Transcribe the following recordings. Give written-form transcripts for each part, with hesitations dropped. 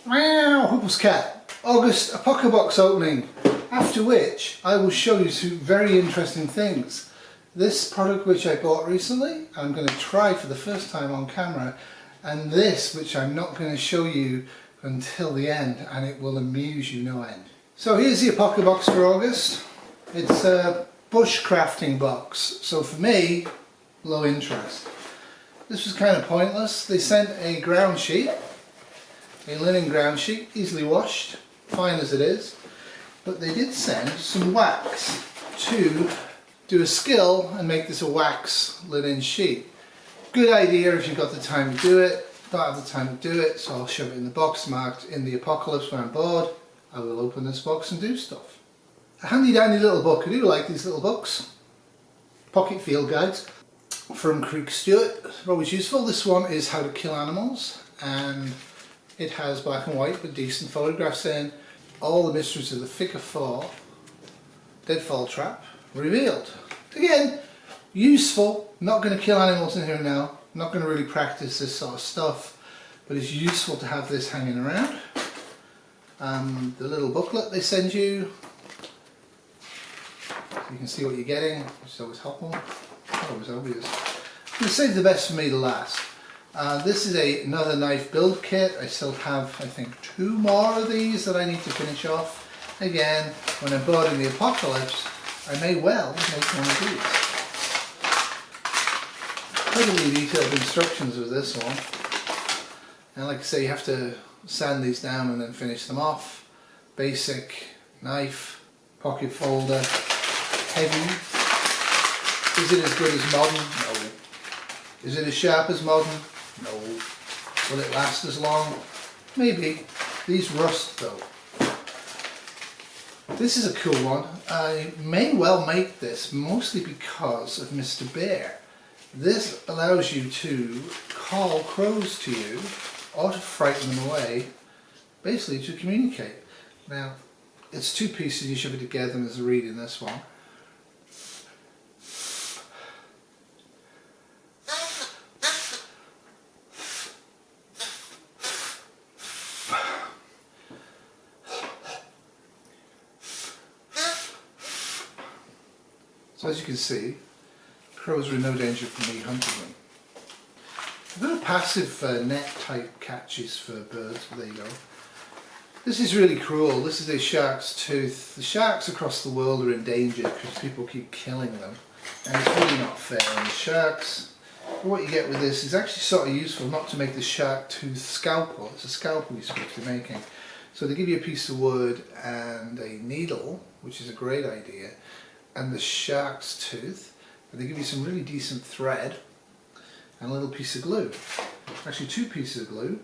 Meow, Huples Cat. August Apocabox opening. After which I will show you two very interesting things. This product which I bought recently, I'm going to try for the first time on camera, and this which I'm not going to show you until the end, and it will amuse you no end. So here's the Apocabox for August. It's a bushcrafting box, so for me, low interest. This was kind of pointless. They sent a ground sheet, a linen ground sheet, easily washed, fine as it is, but they did send some wax to do a skill and make this a wax linen sheet. Good idea if you've got the time to do it. Don't have the time to do it, so I'll shove it in the box marked in the apocalypse when I'm bored. I will open this box and do stuff. A handy dandy little book. I do like these little books. Pocket field guides from Creek Stewart. They're always useful. This one is How to Kill Animals, and it has black and white with decent photographs in. All the mysteries of the figure 4 deadfall trap revealed. Again, useful. Not going to kill animals in here now. Not going to really practice this sort of stuff, but it's useful to have this hanging around. The little booklet they send you, so you can see what you're getting, which is always helpful. Always obvious. I'm going to save the best for me to last. This is another knife build kit. I still have, I think, 2 more of these that I need to finish off. Again, when I'm bored in the apocalypse, I may well make one of these. Pretty detailed instructions with this one, and like I say, you have to sand these down and then finish them off. Basic knife, pocket folder, heavy. Is it as good as modern? No. Is it as sharp as modern? No. Will it last as long? Maybe. These rust though. This is a cool one. I may well make this mostly because of Mr. Bear. This allows you to call crows to you or to frighten them away, basically to communicate. Now, it's 2 pieces, you shove it together, and there's a reed in this one. So as you can see, crows are in no danger from me hunting them. I've got a passive net type catches for birds, but there you go. This is really cruel. This is a shark's tooth. The sharks across the world are in danger because people keep killing them, and it's really not fair on the sharks. But what you get with this is actually sort of useful, not to make the shark tooth scalpel. It's a scalpel you're supposed to be making. So they give you a piece of wood and a needle, which is a great idea, and the shark's tooth. And they give you some really decent thread and a little piece of glue. Actually 2 pieces of glue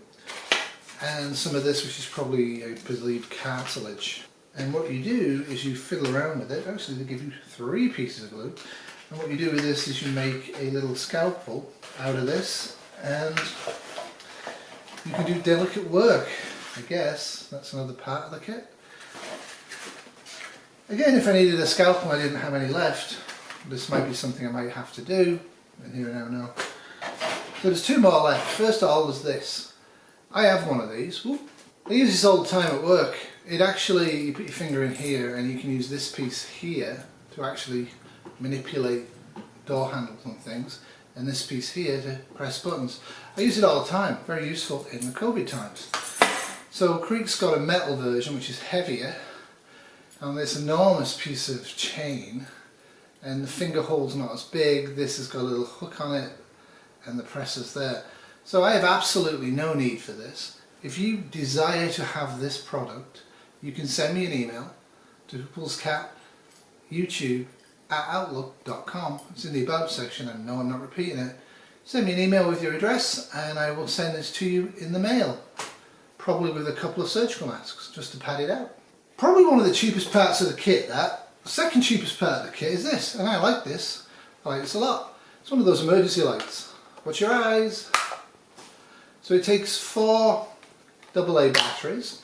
and some of this, which is probably, I believe, cartilage. And what you do is you fiddle around with it. Actually they give you 3 pieces of glue. And what you do with this is you make a little scalpel out of this, and you can do delicate work, I guess. That's another part of the kit. Again, if I needed a scalpel and I didn't have any left, this might be something I might have to do, and here I now know. So there's 2 more left. First of all was this. I have one of these. Ooh. I use this all the time at work. It actually, you put your finger in here and you can use this piece here to actually manipulate door handles and things, and this piece here to press buttons. I use it all the time. Very useful in the COVID times. So Creek's got a metal version which is heavier, and this enormous piece of chain, and the finger hole's not as big. This has got a little hook on it and the presser's there. So I have absolutely no need for this. If you desire to have this product, you can send me an email to huplescatyoutube@outlook.com. It's in the about section, and no, I'm not repeating it. Send me an email with your address and I will send this to you in the mail, probably with a couple of surgical masks just to pad it out. Probably one of the cheapest parts of the kit, that. The second cheapest part of the kit is this, and I like this. I like this a lot. It's one of those emergency lights. Watch your eyes. So it takes 4 AA batteries.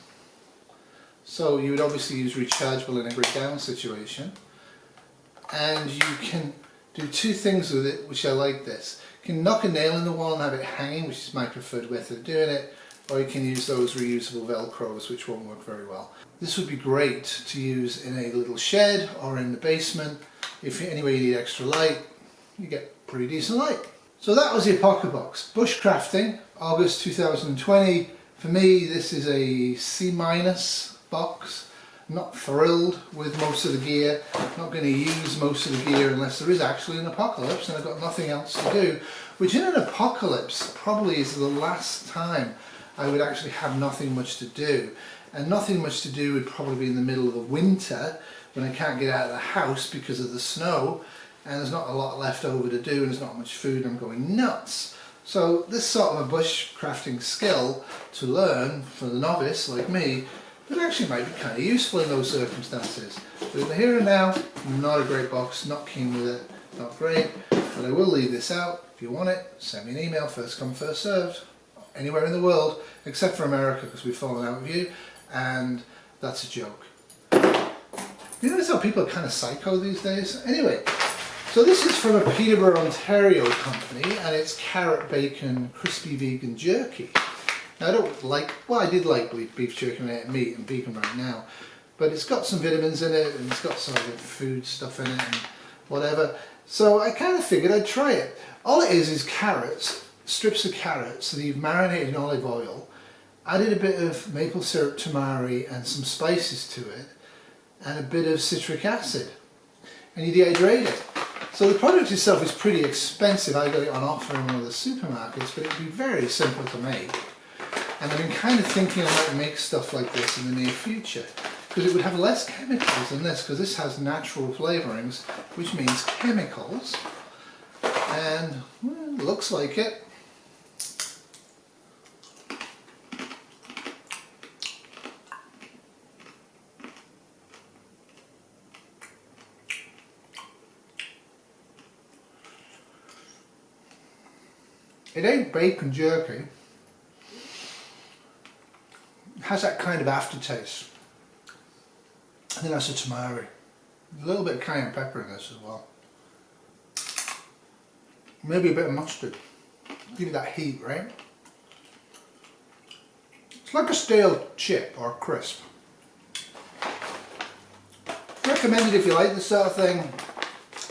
So you would obviously use rechargeable in a grid down situation. And you can do 2 things with it, which I like this. You can knock a nail in the wall and have it hanging, which is my preferred method of doing it. or you can use those reusable Velcros, which won't work very well. This would be great to use in a little shed or in the basement. If anyway you need extra light, you get pretty decent light. So that was the Apocabox. Bushcrafting, August 2020. For me, this is a C- box. I'm not thrilled with most of the gear. I'm not going to use most of the gear unless there is actually an apocalypse and I've got nothing else to do. Which in an apocalypse probably is the last time I would actually have nothing much to do. And nothing much to do would probably be in the middle of the winter when I can't get out of the house because of the snow and there's not a lot left over to do and there's not much food and I'm going nuts. So this sort of a bushcrafting skill to learn for the novice like me, but actually might be kind of useful in those circumstances. But in the here and now, not a great box, not keen with it, not great, but I will leave this out. If you want it, send me an email, first come, first served, anywhere in the world, except for America because we've fallen out with you, and that's a joke. You notice how people are kind of psycho these days? Anyway, so this is from a Peterborough, Ontario company, and it's carrot bacon crispy vegan jerky. Now I don't like, well I did like beef jerky when I ate meat and vegan right now, but it's got some vitamins in it and it's got some other food stuff in it and whatever. So I kind of figured I'd try it. All it is carrots, strips of carrots that you've marinated in olive oil, added a bit of maple syrup tamari and some spices to it, and a bit of citric acid, and you dehydrate it. So the product itself is pretty expensive. I got it on offer in one of the supermarkets, but it'd be very simple to make. And I've been kind of thinking I might make stuff like this in the near future, because it would have less chemicals than this, because this has natural flavourings, which means chemicals, and well, looks like it. It ain't bacon jerky. It has that kind of aftertaste. I think that's a tamari. A little bit of cayenne pepper in this as well. Maybe a bit of mustard. Give you that heat, right? It's like a stale chip or crisp. Recommended if you like this sort of thing.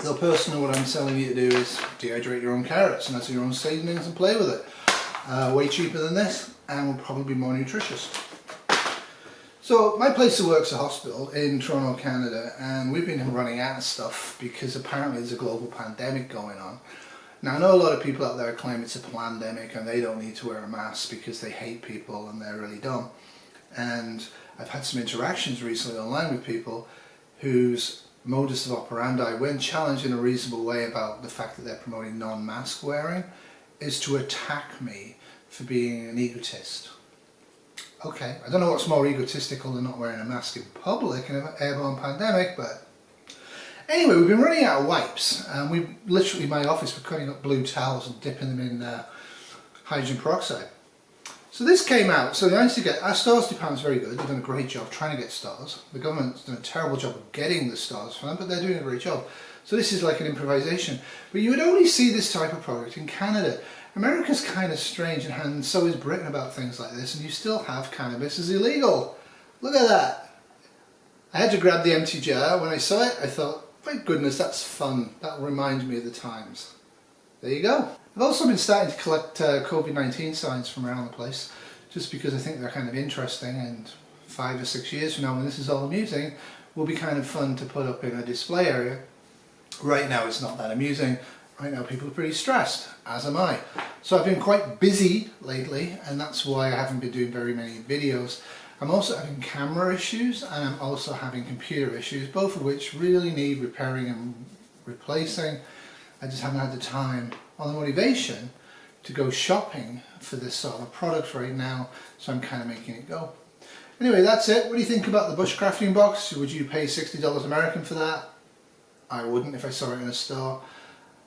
Though personally what I'm telling you to do is dehydrate your own carrots and add your own seasonings and play with it. Way cheaper than this and will probably be more nutritious. So my place of work's a hospital in Toronto, Canada, and we've been running out of stuff because apparently there's a global pandemic going on. Now I know a lot of people out there claim it's a pandemic and they don't need to wear a mask because they hate people and they're really dumb. And I've had some interactions recently online with people whose modus operandi, when challenged in a reasonable way about the fact that they're promoting non-mask wearing, is to attack me for being an egotist. Okay, I don't know what's more egotistical than not wearing a mask in public in an airborne pandemic, but anyway, we've been running out of wipes, and we literally, in my office, we're cutting up blue towels and dipping them in hydrogen peroxide. So this came out, so they managed to get, our stars department's very good, they've done a great job trying to get stars. The government's done a terrible job of getting the stars for them, but they're doing a great job. So this is like an improvisation. But you would only see this type of product in Canada. America's kind of strange, and so is Britain about things like this, and you still have cannabis as illegal. Look at that. I had to grab the empty jar. When I saw it, I thought, my goodness, that's fun. That reminds me of the times. There you go. I've also been starting to collect COVID-19 signs from around the place, just because I think they're kind of interesting, and 5 or 6 years from now when this is all amusing, will be kind of fun to put up in a display area. Right now it's not that amusing. Right now people are pretty stressed, as am I. So I've been quite busy lately, and that's why I haven't been doing very many videos. I'm also having camera issues, and I'm also having computer issues, both of which really need repairing and replacing. I just haven't had the time or the motivation to go shopping for this sort of product right now, so I'm kind of making it go. Anyway, that's it. What do you think about the bushcrafting box? Would you pay $60 American for that? I wouldn't if I saw it in a store.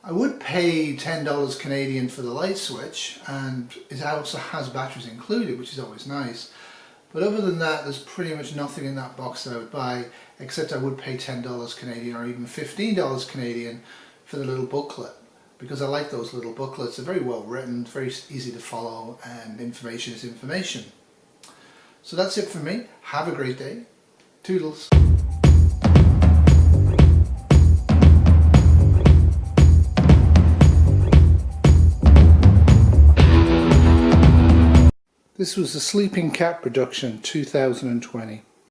I would pay $10 Canadian for the light switch, and it also has batteries included, which is always nice. But other than that, there's pretty much nothing in that box that I would buy, except I would pay $10 Canadian or even $15 Canadian for the little booklet. because I like those little booklets. They're very well written, very easy to follow, and information is information. So that's it for me. Have a great day. Toodles. This was the Sleeping Cat production 2020.